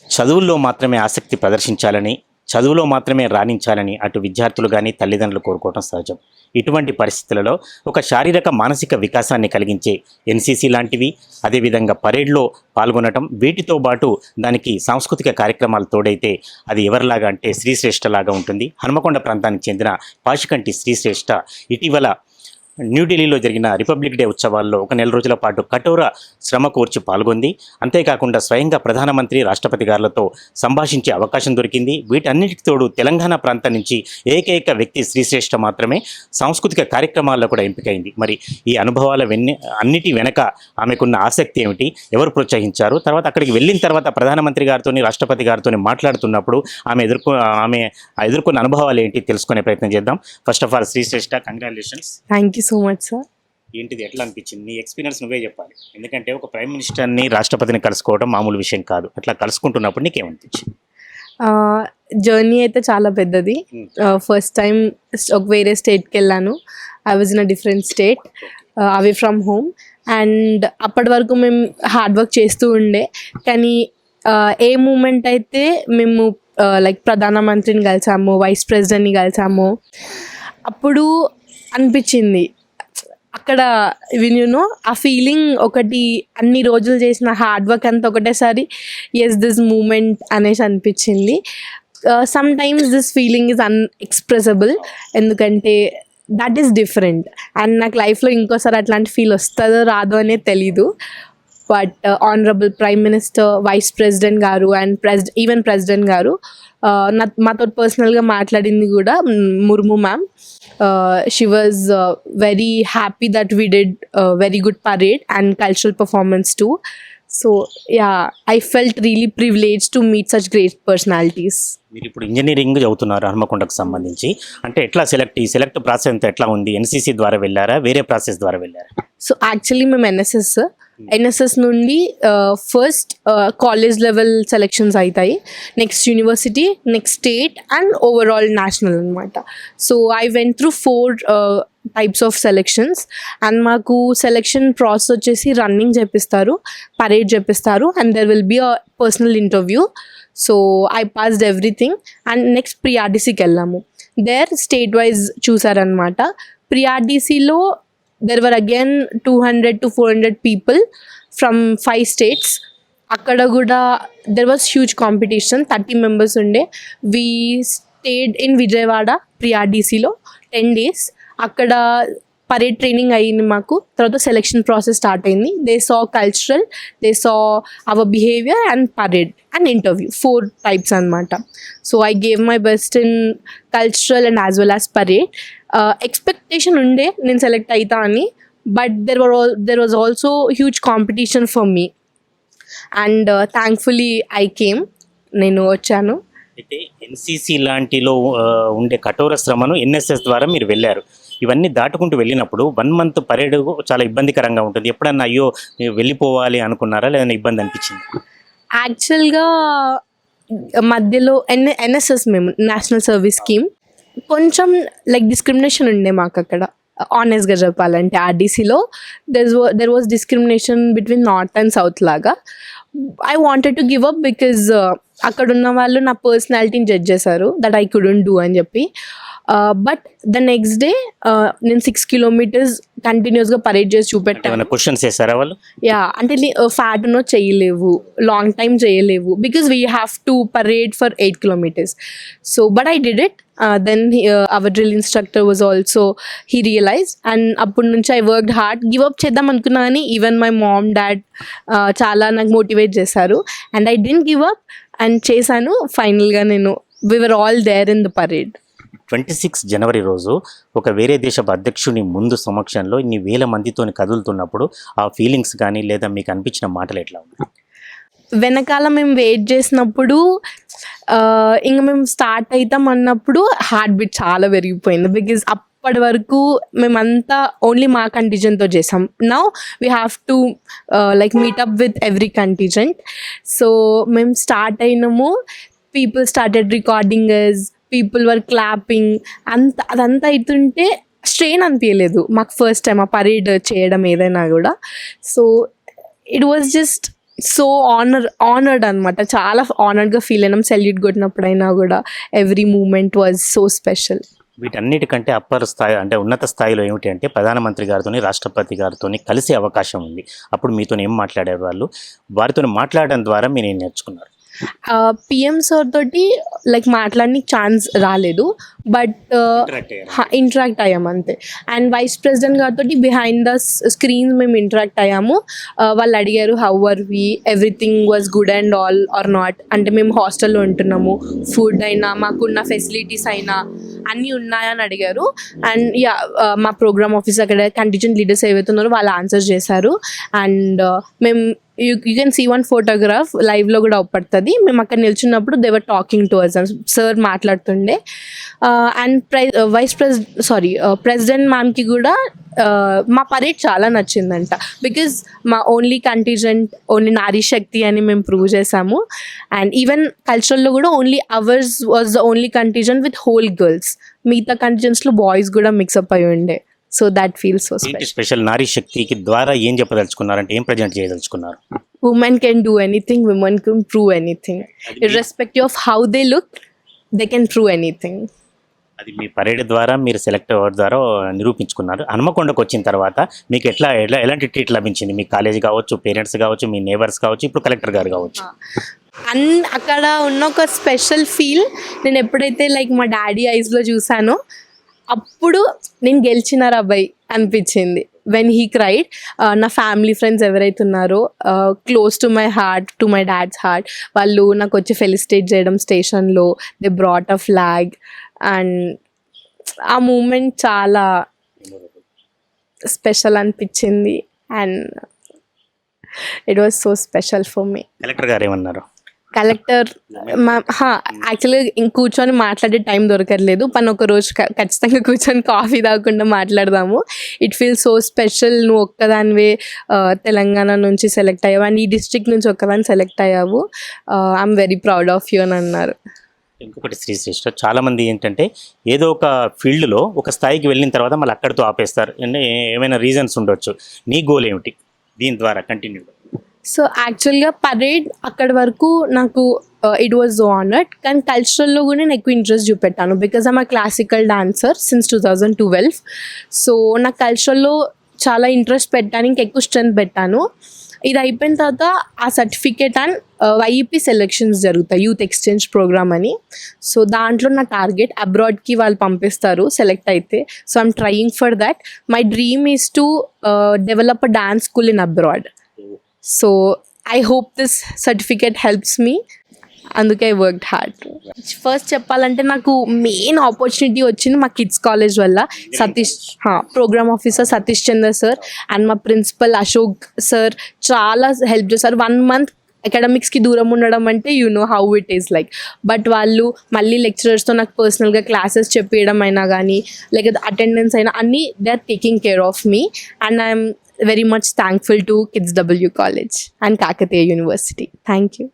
చదువుల్లో మాత్రమే ఆసక్తి ప్రదర్శించాలని, చదువులో మాత్రమే రాణించాలని అటు విద్యార్థులు కానీ తల్లిదండ్రులు కోరుకోవడం సహజం. ఇటువంటి పరిస్థితులలో ఒక శారీరక మానసిక వికాసాన్ని కలిగించే ఎన్సీసీ లాంటివి, అదేవిధంగా పరేడ్లో పాల్గొనటం, వీటితో పాటు దానికి సాంస్కృతిక కార్యక్రమాలు తోడైతే అది ఎవరిలాగా అంటే శ్రీశ్రేష్ఠలాగా ఉంటుంది. హనుమకొండ ప్రాంతానికి చెందిన పాషికంటి శ్రీశ్రేష్ఠ ఇటీవల న్యూఢిల్లీలో జరిగిన రిపబ్లిక్ డే ఉత్సవాల్లో ఒక నెల రోజుల పాటు కఠోర శ్రమ కోర్చి పాల్గొంది. అంతేకాకుండా స్వయంగా ప్రధానమంత్రి, రాష్ట్రపతి గారులతో సంభాషించే అవకాశం దొరికింది. వీటన్నిటికి తోడు తెలంగాణ ప్రాంతం నుంచి ఏకైక వ్యక్తి శ్రీశ్రేష్ఠ మాత్రమే సాంస్కృతిక కార్యక్రమాల్లో కూడా ఎంపికైంది. మరి ఈ అనుభవాల అన్నిటి వెనక ఆమెకున్న ఆసక్తి ఏమిటి, ఎవరు ప్రోత్సహించారు, తర్వాత అక్కడికి వెళ్ళిన తర్వాత ప్రధానమంత్రి గారితో, రాష్ట్రపతి గారితో మాట్లాడుతున్నప్పుడు ఆమె ఎదుర్కొన్న అనుభవాలు ఏంటి తెలుసుకునే ప్రయత్నం చేద్దాం. First of all Srishreshta, congratulations. Thank you so much sir. ఏంటిది, ఎట్లా అనిపించింది, నీ ఎక్స్పీరియన్స్ నువ్వే చెప్పాలి. ఎందుకంటే ఒక ప్రైమ్ మినిస్టర్ని, రాష్ట్రపతిని కలుసుకోవడం మామూలు విషయం కాదు. అట్లా కలుసుకుంటున్నప్పుడు నీకేమనిపించింది? జర్నీ అయితే చాలా పెద్దది. ఫస్ట్ టైం ఒక వేరే స్టేట్కి వెళ్ళాను. I was in a different state, away from home. And అప్పటి వరకు మేము హార్డ్ వర్క్ చేస్తూ ఉండే, కానీ ఏ మూమెంట్ అయితే మేము లైక్ ప్రధానమంత్రిని కలిసాము, వైస్ ప్రెసిడెంట్ని కలిసాము, అప్పుడు అనిపించింది అక్కడ విన్యూనో ఆ ఫీలింగ్ ఒకటి, అన్ని రోజులు చేసిన హార్డ్ వర్క్ అంతా ఒకటేసారి ఎస్ దిస్ మూమెంట్ అనేసి అనిపించింది. Sometimes this feeling is unexpressable, ఎందుకంటే దట్ ఈస్ డిఫరెంట్. అండ్ నాకు లైఫ్లో ఇంకోసారి అట్లాంటి ఫీల్ వస్తుందో రాదో అనేది తెలీదు. But honourable prime minister, vice president గారు అండ్ ఈవెన్ ప్రెసిడెంట్ గారు మాతో పర్సనల్గా మాట్లాడింది కూడా Murmu ma'am. She was very happy that we did a very good parade and cultural performance too. So yeah, I felt really privileged to meet such great personalities. మీరు ఇప్పుడు engineering చదువుతున్నారు హనుమకొండకు సంబంధించి. అంటే ఎట్లా సెలెక్ట్ ప్రాసెస్ అంతా ఎట్లా ఉంది? ఎన్సీసీ ద్వారా వెళ్ళారా, వేరే ప్రాసెస్ ద్వారా వెళ్ళారా? సో యాక్చువల్లీ మేము ఎన్ఎస్ఎస్ నుండి ఫస్ట్ కాలేజ్ లెవెల్ సెలెక్షన్స్ అవుతాయి, next university, next state and overall national అనమాట. So I went through 4 types of selections. And మాకు సెలెక్షన్ ప్రాసెస్ వచ్చేసి రన్నింగ్ చేపిస్తారు, పరేడ్ చేపిస్తారు, and there will be a personal interview. So I passed everything. And next ప్రిఆర్డీసీకి వెళ్ళాము. There state wise చూసారనమాట. ప్రిఆర్డీసీలో there were again 200 to 400 people from 5 states. అక్కడ కూడా there was huge competition, 30 members ఉండే. We stayed in విజయవాడ ప్రిఆర్డీసీలో 10 days. అక్కడ parade training అయ్యింది మాకు. తర్వాత సెలెక్షన్ ప్రాసెస్ స్టార్ట్ అయింది. They saw cultural, they saw our behaviour and parade and interview, 4 types అనమాట. So I gave my best in cultural and as well as parade. Expectation ఉండే నేను select అవుతా అని, but there was also huge competition for me. And thankfully I came, నేను వచ్చాను. అయితే NCC లాంటిలో ఉండే కఠోర శ్రమను ఎన్ఎస్ఎస్ ద్వారా మీరు వెళ్ళారు. ఇవన్నీ దాటుకుంటూ వెళ్ళినప్పుడు 1 month పరేడ్ చాలా ఇబ్బందికరంగా ఉంటుంది. ఎప్పుడన్నా అయ్యో వెళ్ళిపోవాలి అనుకున్నారా, లేదన్నా ఇబ్బంది అనిపించింది? యాక్చువల్గా మధ్యలో ఎన్ఎస్ఎస్ మేము నేషనల్ సర్వీస్ స్కీమ్, కొంచెం లైక్ డిస్క్రిమినేషన్ ఉండే మాకు అక్కడ. ఆనెస్ట్గా చెప్పాలంటే ఆర్డీసీలో there was discrimination between north and south లాగా. I wanted to give up because అక్కడ ఉన్న వాళ్ళు నా పర్సనాలిటీని జడ్జ్ చేశారు దట్ ఐ కుడెంట్ డూ అని చెప్పి. బట్ ద నెక్స్ట్ డే నేను 6 kilometers కంటిన్యూస్గా పరేడ్ చేసి చూపెట్టాను. క్వశ్చన్స్ చేశారా వాళ్ళు? యా, అంటే ఫ్యాట్ ఉన్నో చేయలేవు, లాంగ్ టైం చేయలేవు, because we have to parade for 8 kilometers. So but I did it. Then our drill instructor was also, he realized. And అప్పటి నుంచి I worked hard. Give up చేద్దాం అనుకున్నా కానీ ఈవెన్ మై మామ్, డాడ్ చాలా నాకు motivate చేశారు. And I didn't give up and చేశాను. ఫైనల్గా we were all there in the parade. 26 జనవరి రోజు ఒక వేరే దేశపు అధ్యక్షుని ముందు సమక్షంలో ఇన్ని వేల మందితో కదులుతున్నప్పుడు ఆ ఫీలింగ్స్ కానీ లేదా మీకు అనిపించిన మాటలు ఎట్లా ఉన్నాయి? వెనకాల మేము వెయిట్ చేసినప్పుడు ఇంక మేము స్టార్ట్ అవుతాం అన్నప్పుడు హార్ట్ బీట్ చాలా పెరిగిపోయింది. బికాజ్ అప్పటి వరకు మేమంతా ఓన్లీ మా కంటిజెంట్తో చేసాం. Now we have to like meetup with every contingent. So మేము స్టార్ట్ అయినాము, people started recording us, people were clapping. అదంతా అవుతుంటే స్ట్రెయిన్ అనిపించలేదు మాకు ఫస్ట్ టైం ఆ పరేడ్ చేయడం ఏదైనా కూడా. So it was just so honoured అనమాట, చాలా ఆనర్డ్గా ఫీల్ అయినాం సెల్యూట్ కొట్టినప్పుడైనా కూడా. Every moment was so special. వీటన్నిటికంటే అప్పర్ స్థాయి అంటే ఉన్నత స్థాయిలో ఏమిటి అంటే ప్రధానమంత్రి గారితో రాష్ట్రపతి గారితో కలిసే అవకాశం ఉంది. అప్పుడు మీతో ఏం మాట్లాడారు వాళ్ళు? వారితో మాట్లాడడం ద్వారా మీరు ఏం నేర్చుకున్నారు? పిఎం సార్ తోటి లైక్ మాట్లాడడానికి ఛాన్స్ రాలేదు, బట్ ఇంటరాక్ట్ అయ్యాం అంతే. అండ్ వైస్ ప్రెసిడెంట్ గారితో బిహైండ్ ద స్క్రీన్స్ మేము ఇంటరాక్ట్ అయ్యాము. వాళ్ళు అడిగారు how are we, everything was good and all are not, అంటే మేము హాస్టల్లో ఉంటున్నాము, ఫుడ్ అయినా మాకున్న ఫెసిలిటీస్ అయినా అన్నీ ఉన్నాయని అడిగారు. అండ్ యా, మా ప్రోగ్రామ్ ఆఫీస్ అక్కడ కంటిజెంట్ లీడర్స్ ఏవైతే ఉన్నారో వాళ్ళు ఆన్సర్ చేశారు. అండ్ మేము you can see one photograph లైవ్లో కూడా అవుపడుతుంది. మేము అక్కడ నిల్చున్నప్పుడు they were talking to us, sir మాట్లాడుతుండే. అండ్ ప్రెసిడెంట్ మ్యామ్కి కూడా మా పరేడ్ చాలా నచ్చిందంట. బికాజ్ మా only contingent only Nari Shakti అని మేము ప్రూవ్ చేసాము. అండ్ ఈవెన్ కల్చరల్లో కూడా only hours was the only contingent with whole girls. మిగతా కంటిజెంట్స్లో బాయ్స్ కూడా మిక్సప్ అయి ఉండే. So that feels so special. Special నారీ శక్తికి ద్వారా ఏం చెప్పదలుచుకున్నారంటే ఏం present చేయదలుచుకున్నారు? Women can do anything, women can prove anything. Irrespective of how they look, they can prove anything. అది మీ parade ద్వారా మీరు సెలెక్ట్ అవ్వడం ద్వారా నిరూపించుకున్నారు. హనుమకొండకు వచ్చిన తర్వాత మీకు ఎలాంటి ట్రీట్ లభించింది? మీ కాలేజ్ కావచ్చు, పేరెంట్స్ కావచ్చు, మీ నేబర్స్ కావచ్చు, ఇప్పుడు కలెక్టర్ గారు కావచ్చు. అక్కడ ఉన్న ఒక స్పెషల్ ఫీల్ నేను ఎప్పుడైతే లైక్ మా డాడీ ఐస్లో చూసానో అప్పుడు నేను గెలిచినారు అబ్బాయి అనిపించింది. వెన్ హీ క్రైడ్, నా ఫ్యామిలీ ఫ్రెండ్స్ ఎవరైతే ఉన్నారో close to my heart, to my dad's heart, వాళ్ళు నాకు వచ్చి ఫెలిసిటేట్ చేయడం స్టేషన్లో, they brought a flag. And ఆ మూమెంట్ చాలా స్పెషల్ అనిపించింది. And it was so special for me. Collector గారు ఏమన్నారు? కలెక్టర్ యాక్చువల్గా కూర్చొని మాట్లాడే టైం దొరకలేదు. పని ఒక రోజు ఖచ్చితంగా కూర్చొని కాఫీ తాగకుండా మాట్లాడదాము. It feel so special. నువ్వు ఒక్కదానివే తెలంగాణ నుంచి సెలెక్ట్ అయ్యావు అండ్ ఈ డిస్ట్రిక్ట్ నుంచి ఒక్కదాన్ని సెలెక్ట్ అయ్యావు. I'm very proud of you అని అన్నారు. ఇంకొకటి శ్రీశ్రేష్ఠ, చాలామంది ఏంటంటే ఏదో ఒక ఫీల్డ్లో ఒక స్థాయికి వెళ్ళిన తర్వాత మళ్ళీ అక్కడితో ఆపేస్తారు. అంటే ఏమైనా రీజన్స్ ఉండొచ్చు. నీ గోల్ ఏమిటి దీని ద్వారా కంటిన్యూ? సో యాక్చువల్గా పరేడ్ అక్కడి వరకు నాకు ఇట్ వాజ్ ఆనర్డ్, కానీ కల్చరల్లో కూడా నేను ఎక్కువ ఇంట్రెస్ట్ చూపెట్టాను. Because I'm classical dancer since 2012. So నాకు కల్చరల్లో చాలా ఇంట్రెస్ట్ పెట్టాను, ఇంకెక్కువ స్ట్రెంత్ పెట్టాను. ఇది అయిపోయిన తర్వాత ఆ సర్టిఫికేట్ అండ్ వైఈపీ సెలెక్షన్స్ జరుగుతాయి, యూత్ ఎక్స్చేంజ్ ప్రోగ్రామ్ అని. సో దాంట్లో నా టార్గెట్ అబ్రాడ్కి వాళ్ళు పంపిస్తారు సెలెక్ట్ అయితే. So I'm trying for that. My dream is to develop a dance school in abroad. So I hope this certificate helps me. అందుకే I worked hard. First చెప్పాలంటే నాకు main opportunity వచ్చింది మా కిడ్స్ కాలేజ్ వల్ల. Satish programme officer Satish Chandra sir and మా principal Ashok sir చాలా help చేశారు. 1 month అకాడమిక్స్కి దూరం ఉండడం అంటే you know how it is like. But వాళ్ళు మళ్ళీ లెక్చరర్స్తో నాకు పర్సనల్గా క్లాసెస్ చెప్పేయడం అయినా కానీ లేకపోతే అటెండెన్స్ అయినా అన్నీ they are taking care of me. And I'm very much thankful to Kids W College and Kakatiya University. Thank you.